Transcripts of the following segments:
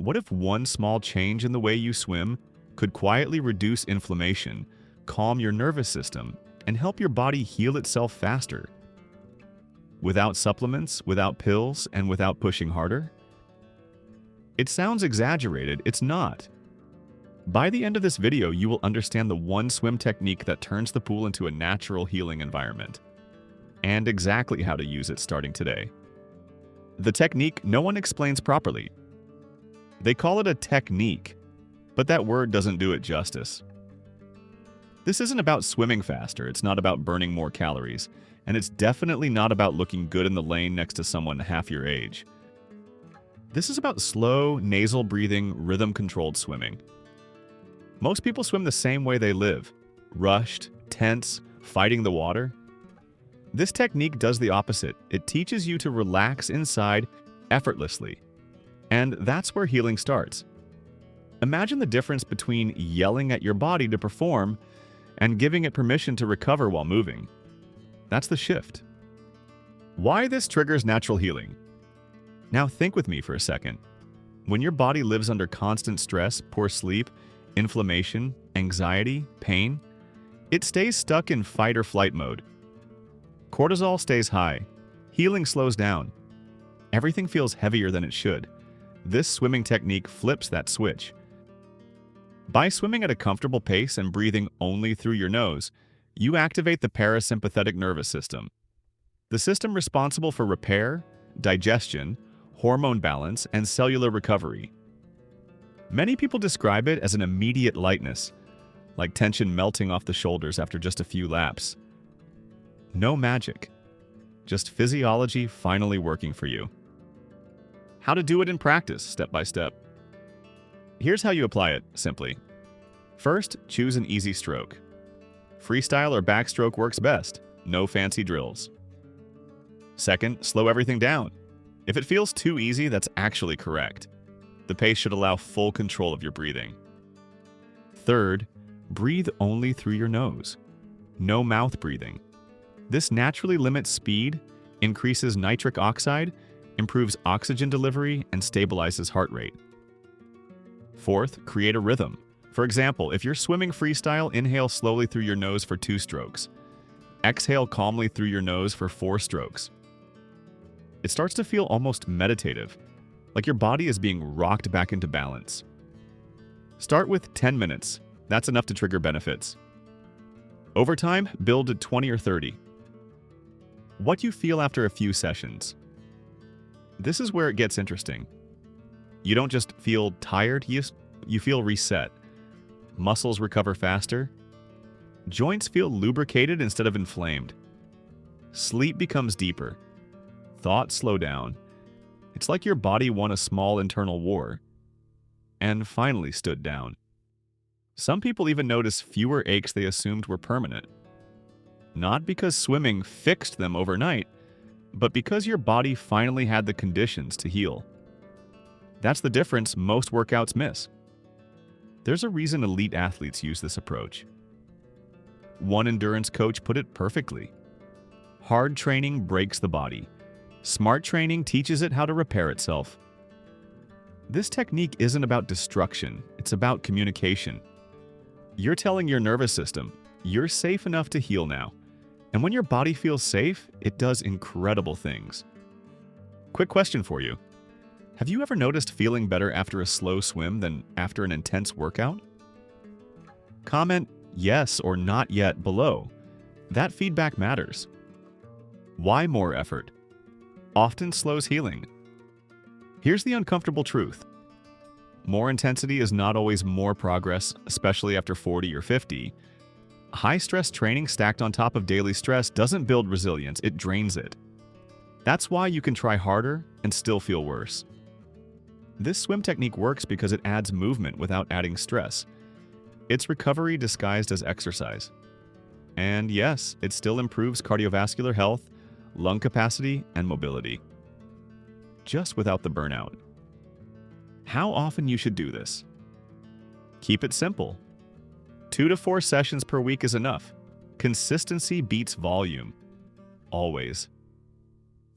What if one small change in the way you swim could quietly reduce inflammation, calm your nervous system, and help your body heal itself faster? Without supplements, without pills, and without pushing harder? It sounds exaggerated, it's not. By the end of this video, you will understand the one swim technique that turns the pool into a natural healing environment, and exactly how to use it starting today. The technique no one explains properly. They call it a technique, but that word doesn't do it justice. This isn't about swimming faster, it's not about burning more calories, and it's definitely not about looking good in the lane next to someone half your age. This is about slow, nasal breathing, rhythm-controlled swimming. Most people swim the same way they live, rushed, tense, fighting the water. This technique does the opposite. It teaches you to relax inside effortlessly. And that's where healing starts. Imagine the difference between yelling at your body to perform and giving it permission to recover while moving. That's the shift. Why this triggers natural healing? Now think with me for a second. When your body lives under constant stress, poor sleep, inflammation, anxiety, pain, it stays stuck in fight or flight mode. Cortisol stays high. Healing slows down. Everything feels heavier than it should. This swimming technique flips that switch. By swimming at a comfortable pace and breathing only through your nose, you activate the parasympathetic nervous system, the system responsible for repair, digestion, hormone balance, and cellular recovery. Many people describe it as an immediate lightness, like tension melting off the shoulders after just a few laps. No magic, just physiology finally working for you. How to do it in practice, step by step. Here's how you apply it, simply. First, choose an easy stroke. Freestyle or backstroke works best, no fancy drills. Second, slow everything down. If it feels too easy, that's actually correct. The pace should allow full control of your breathing. Third, breathe only through your nose. No mouth breathing. This naturally limits speed, increases nitric oxide, improves oxygen delivery, and stabilizes heart rate. Fourth, create a rhythm. For example, if you're swimming freestyle, inhale slowly through your nose for 2 strokes. Exhale calmly through your nose for 4 strokes. It starts to feel almost meditative, like your body is being rocked back into balance. Start with 10 minutes. That's enough to trigger benefits. Over time, build to 20 or 30. What you feel after a few sessions. This is where it gets interesting. You don't just feel tired, you feel reset. Muscles recover faster. Joints feel lubricated instead of inflamed. Sleep becomes deeper. Thoughts slow down. It's like your body won a small internal war and finally stood down. Some people even notice fewer aches they assumed were permanent. Not because swimming fixed them overnight, but because your body finally had the conditions to heal. That's the difference most workouts miss. There's a reason elite athletes use this approach. One endurance coach put it perfectly. Hard training breaks the body. Smart training teaches it how to repair itself. This technique isn't about destruction, it's about communication. You're telling your nervous system, you're safe enough to heal now. And when your body feels safe, it does incredible things. Quick question for you. Have you ever noticed feeling better after a slow swim than after an intense workout? Comment yes or not yet below. That feedback matters. Why more effort? Often slows healing. Here's the uncomfortable truth. More intensity is not always more progress, especially after 40 or 50. High-stress training stacked on top of daily stress doesn't build resilience, it drains it. That's why you can try harder and still feel worse. This swim technique works because it adds movement without adding stress. It's recovery disguised as exercise. And yes, it still improves cardiovascular health, lung capacity, and mobility. Just without the burnout. How often you should do this? Keep it simple. 2 to 4 sessions per week is enough. Consistency beats volume. Always.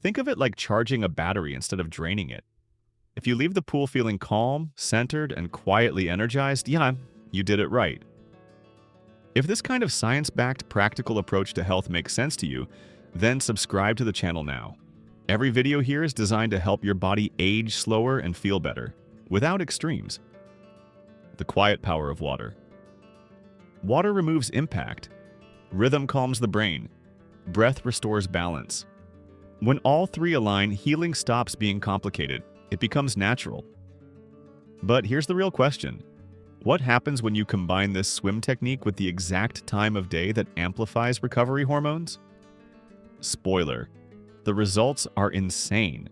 Think of it like charging a battery instead of draining it. If you leave the pool feeling calm, centered, and quietly energized, yeah, you did it right. If this kind of science-backed practical approach to health makes sense to you, then subscribe to the channel now. Every video here is designed to help your body age slower and feel better, without extremes. The quiet power of water. Water removes impact. Rhythm calms the brain. Breath restores balance. When all three align, healing stops being complicated. It becomes natural. But here's the real question. What happens when you combine this swim technique with the exact time of day that amplifies recovery hormones? Spoiler, the results are insane.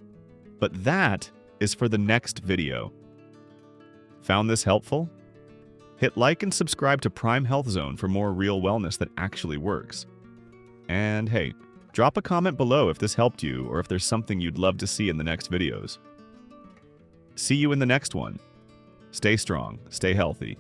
But that is for the next video. Found this helpful? Hit like and subscribe to Prime Health Zone for more real wellness that actually works. And hey, drop a comment below if this helped you or if there's something you'd love to see in the next videos. See you in the next one. Stay strong, stay healthy,